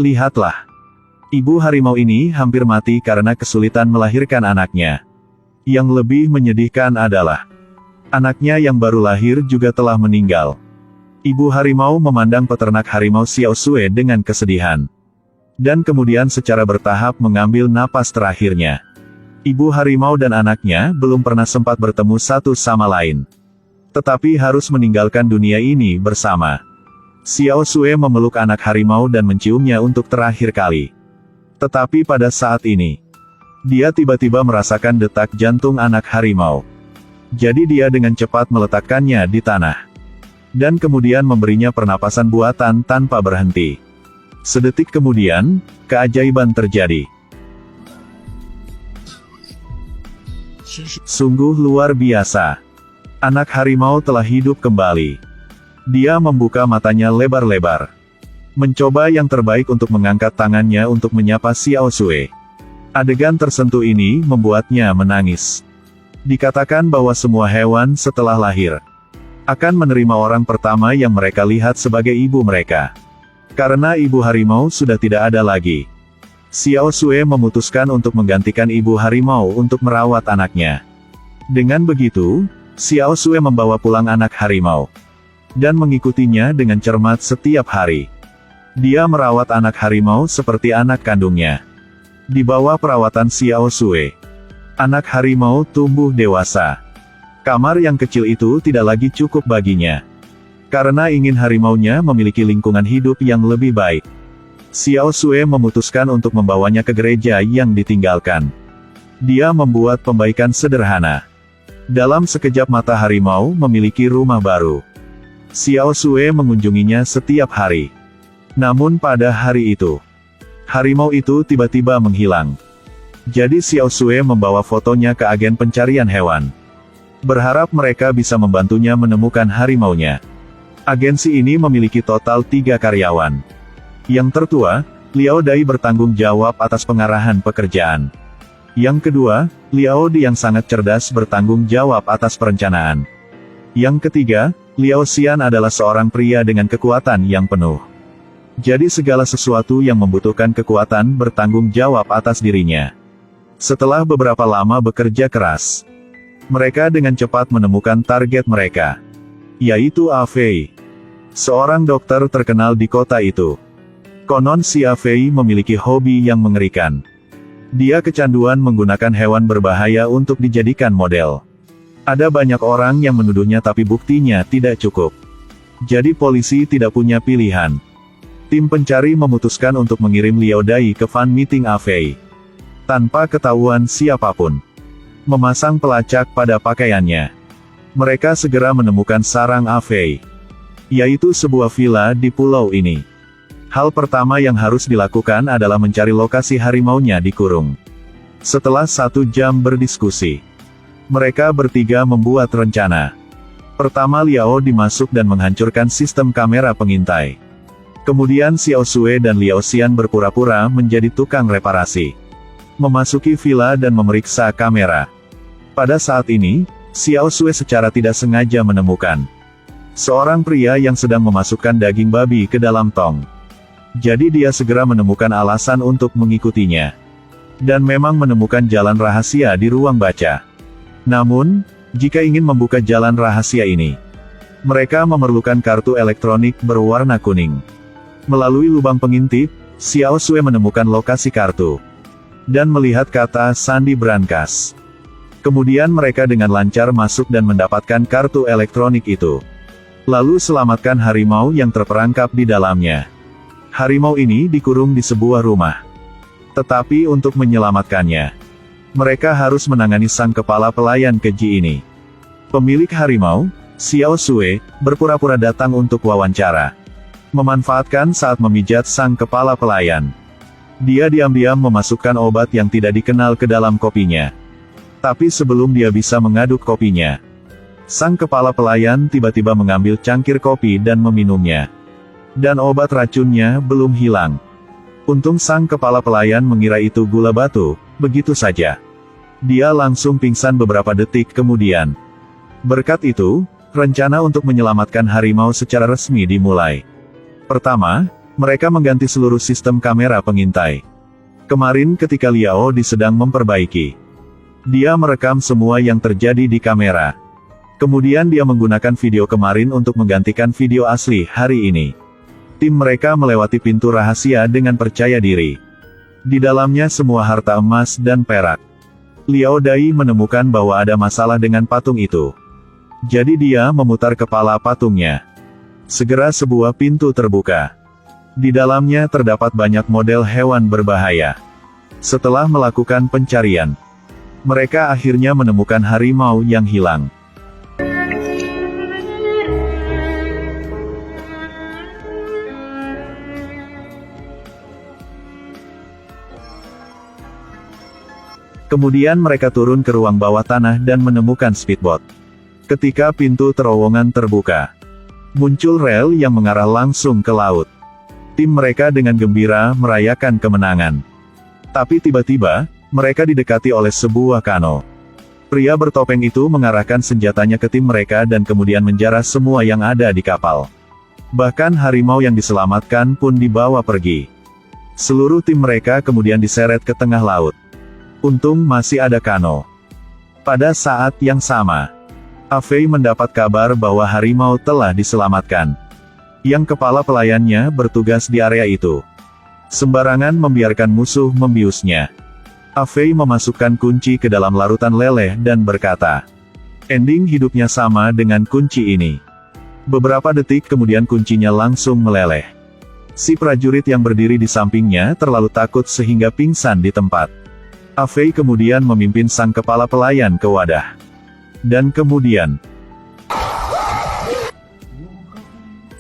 Lihatlah. Ibu harimau ini hampir mati karena kesulitan melahirkan anaknya. Yang lebih menyedihkan adalah, anaknya yang baru lahir juga telah meninggal. Ibu harimau memandang peternak harimau Xiao Sui dengan kesedihan. Dan kemudian secara bertahap mengambil napas terakhirnya. Ibu harimau dan anaknya belum pernah sempat bertemu satu sama lain. Tetapi harus meninggalkan dunia ini bersama. Xiao Sui memeluk anak harimau dan menciumnya untuk terakhir kali. Tetapi pada saat ini, dia tiba-tiba merasakan detak jantung anak harimau. Jadi dia dengan cepat meletakkannya di tanah. Dan kemudian memberinya pernapasan buatan tanpa berhenti. Sedetik kemudian, keajaiban terjadi. Sungguh luar biasa. Anak harimau telah hidup kembali. Dia membuka matanya lebar-lebar. Mencoba yang terbaik untuk mengangkat tangannya untuk menyapa Xiao Sui. Adegan tersentuh ini membuatnya menangis. Dikatakan bahwa semua hewan setelah lahir akan menerima orang pertama yang mereka lihat sebagai ibu mereka. Karena ibu harimau sudah tidak ada lagi, Xiao Sui memutuskan untuk menggantikan ibu harimau untuk merawat anaknya. Dengan begitu, Xiao Sui membawa pulang anak harimau dan mengikutinya dengan cermat setiap hari. Dia merawat anak harimau seperti anak kandungnya. Di bawah perawatan Xiao Sui, anak harimau tumbuh dewasa. Kamar yang kecil itu tidak lagi cukup baginya. Karena ingin harimaunya memiliki lingkungan hidup yang lebih baik, Xiao Sui memutuskan untuk membawanya ke gereja yang ditinggalkan. Dia membuat pembaikan sederhana. Dalam sekejap mata harimau memiliki rumah baru. Xiao Sui mengunjunginya setiap hari. Namun pada hari itu, harimau itu tiba-tiba menghilang. Jadi Xiao Sui membawa fotonya ke agen pencarian hewan. Berharap mereka bisa membantunya menemukan harimaunya. Agensi ini memiliki total 3 karyawan. Yang tertua, Liao Dai bertanggung jawab atas pengarahan pekerjaan. Yang kedua, Liao Di yang sangat cerdas bertanggung jawab atas perencanaan. Yang ketiga, Liao Xian adalah seorang pria dengan kekuatan yang penuh. Jadi segala sesuatu yang membutuhkan kekuatan bertanggung jawab atas dirinya. Setelah beberapa lama bekerja keras, mereka dengan cepat menemukan target mereka, yaitu A Fei, seorang dokter terkenal di kota itu. Konon si A Fei memiliki hobi yang mengerikan. Dia kecanduan menggunakan hewan berbahaya untuk dijadikan model. Ada banyak orang yang menuduhnya tapi buktinya tidak cukup. Jadi polisi tidak punya pilihan. Tim pencari memutuskan untuk mengirim Liao Dai ke fan meeting A Fei. Tanpa ketahuan siapapun. Memasang pelacak pada pakaiannya. Mereka segera menemukan sarang A Fei, yaitu sebuah villa di pulau ini. Hal pertama yang harus dilakukan adalah mencari lokasi harimaunya dikurung. Setelah 1 jam berdiskusi, mereka bertiga membuat rencana. Pertama Liao dimasuk dan menghancurkan sistem kamera pengintai. Kemudian Xiao Sui dan Liao Xian berpura-pura menjadi tukang reparasi. Memasuki villa dan memeriksa kamera. Pada saat ini, Xiao Sui secara tidak sengaja menemukan seorang pria yang sedang memasukkan daging babi ke dalam tong. Jadi dia segera menemukan alasan untuk mengikutinya. Dan memang menemukan jalan rahasia di ruang baca. Namun, jika ingin membuka jalan rahasia ini, mereka memerlukan kartu elektronik berwarna kuning. Melalui lubang pengintip, Xiao Sui menemukan lokasi kartu. Dan melihat kata sandi brankas. Kemudian mereka dengan lancar masuk dan mendapatkan kartu elektronik itu. Lalu selamatkan harimau yang terperangkap di dalamnya. Harimau ini dikurung di sebuah rumah. Tetapi untuk menyelamatkannya, mereka harus menangani sang kepala pelayan keji ini. Pemilik harimau, Xiao Sui, berpura-pura datang untuk wawancara. Memanfaatkan saat memijat sang kepala pelayan. Dia diam-diam memasukkan obat yang tidak dikenal ke dalam kopinya. Tapi sebelum dia bisa mengaduk kopinya, sang kepala pelayan tiba-tiba mengambil cangkir kopi dan meminumnya. Dan obat racunnya belum hilang. Untung sang kepala pelayan mengira itu gula batu, begitu saja. Dia langsung pingsan beberapa detik kemudian. Berkat itu, rencana untuk menyelamatkan harimau secara resmi dimulai. Pertama, Mereka mengganti seluruh sistem kamera pengintai. Kemarin ketika Liao Di sedang memperbaiki, dia merekam semua yang terjadi di kamera. Kemudian dia menggunakan video kemarin untuk menggantikan video asli hari ini. Tim mereka melewati pintu rahasia dengan percaya diri. Di dalamnya semua harta emas dan perak. Liao Dai menemukan bahwa ada masalah dengan patung itu. Jadi dia memutar kepala patungnya. Segera sebuah pintu terbuka. Di dalamnya terdapat banyak model hewan berbahaya. Setelah melakukan pencarian, mereka akhirnya menemukan harimau yang hilang. Kemudian mereka turun ke ruang bawah tanah dan menemukan speedboat. Ketika pintu terowongan terbuka, muncul rel yang mengarah langsung ke laut. Tim mereka dengan gembira merayakan kemenangan. Tapi tiba-tiba, mereka didekati oleh sebuah kano. Pria bertopeng itu mengarahkan senjatanya ke tim mereka dan kemudian menjarah semua yang ada di kapal. Bahkan harimau yang diselamatkan pun dibawa pergi. Seluruh tim mereka kemudian diseret ke tengah laut. Untung masih ada kano. Pada saat yang sama, Afei mendapat kabar bahwa harimau telah diselamatkan. Yang kepala pelayannya bertugas di area itu. Sembarangan membiarkan musuh membiusnya. Afei memasukkan kunci ke dalam larutan leleh dan berkata, ending hidupnya sama dengan kunci ini. Beberapa detik kemudian kuncinya langsung meleleh. Si prajurit yang berdiri di sampingnya terlalu takut sehingga pingsan di tempat. Afei kemudian memimpin sang kepala pelayan ke wadah. Dan kemudian,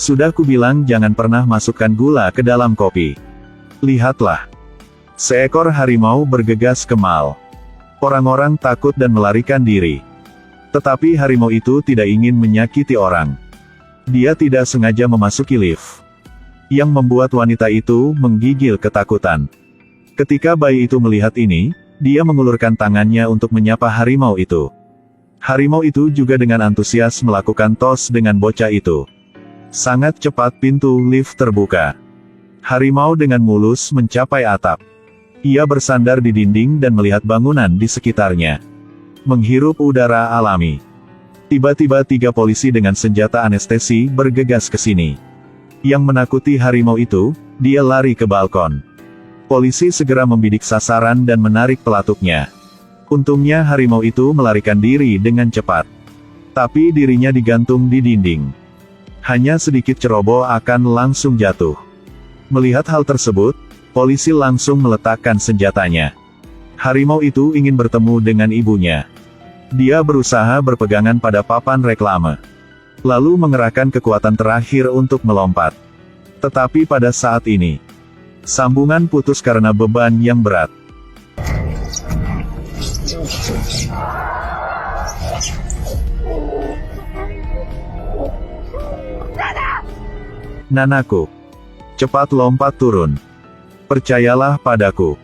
sudah kubilang jangan pernah masukkan gula ke dalam kopi. Lihatlah. Seekor harimau bergegas ke mal. Orang-orang takut dan melarikan diri. Tetapi harimau itu tidak ingin menyakiti orang. Dia tidak sengaja memasuki lift. Yang membuat wanita itu menggigil ketakutan. Ketika bayi itu melihat ini, dia mengulurkan tangannya untuk menyapa harimau itu. Harimau itu juga dengan antusias melakukan tos dengan bocah itu. Sangat cepat pintu lift terbuka. Harimau dengan mulus mencapai atap. Ia bersandar di dinding dan melihat bangunan di sekitarnya. Menghirup udara alami. Tiba-tiba 3 polisi dengan senjata anestesi bergegas ke sini. Yang menakuti harimau itu, dia lari ke balkon. Polisi segera membidik sasaran dan menarik pelatuknya. Untungnya harimau itu melarikan diri dengan cepat. Tapi dirinya digantung di dinding. Hanya sedikit ceroboh akan langsung jatuh. Melihat hal tersebut, polisi langsung meletakkan senjatanya. Harimau itu ingin bertemu dengan ibunya. Dia berusaha berpegangan pada papan reklame. Lalu mengerahkan kekuatan terakhir untuk melompat. Tetapi pada saat ini, sambungan putus karena beban yang berat. Nanaku, cepat lompat turun. Percayalah padaku.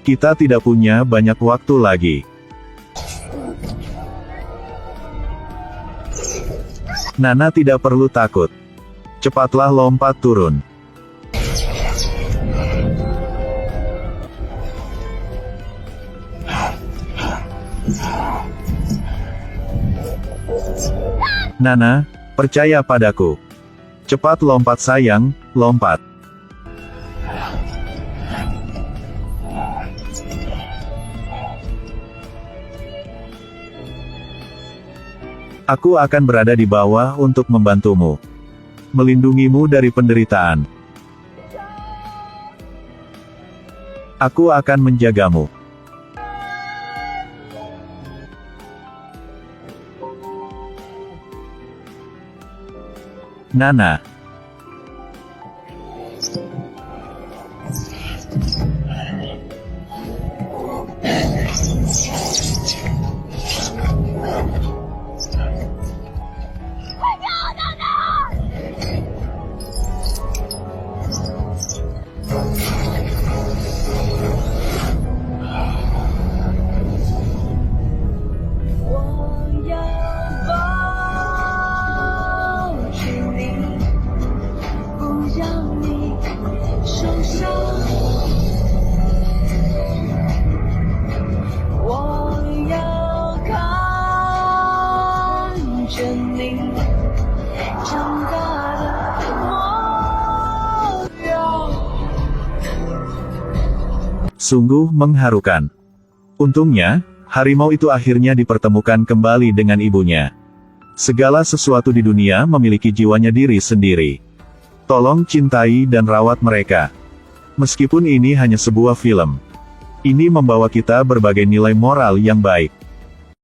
Kita tidak punya banyak waktu lagi. Nana tidak perlu takut. Cepatlah lompat turun. Nana, percaya padaku. Cepat lompat sayang, lompat. Aku akan berada di bawah untuk membantumu. Melindungimu dari penderitaan. Aku akan menjagamu. Nana. 着你长大的模样。 Sungguh mengharukan. Untungnya, harimau itu akhirnya dipertemukan kembali dengan ibunya. Segala sesuatu di dunia memiliki jiwanya diri sendiri. Tolong cintai dan rawat mereka. Meskipun ini hanya sebuah film, ini membawa kita berbagai nilai moral yang baik.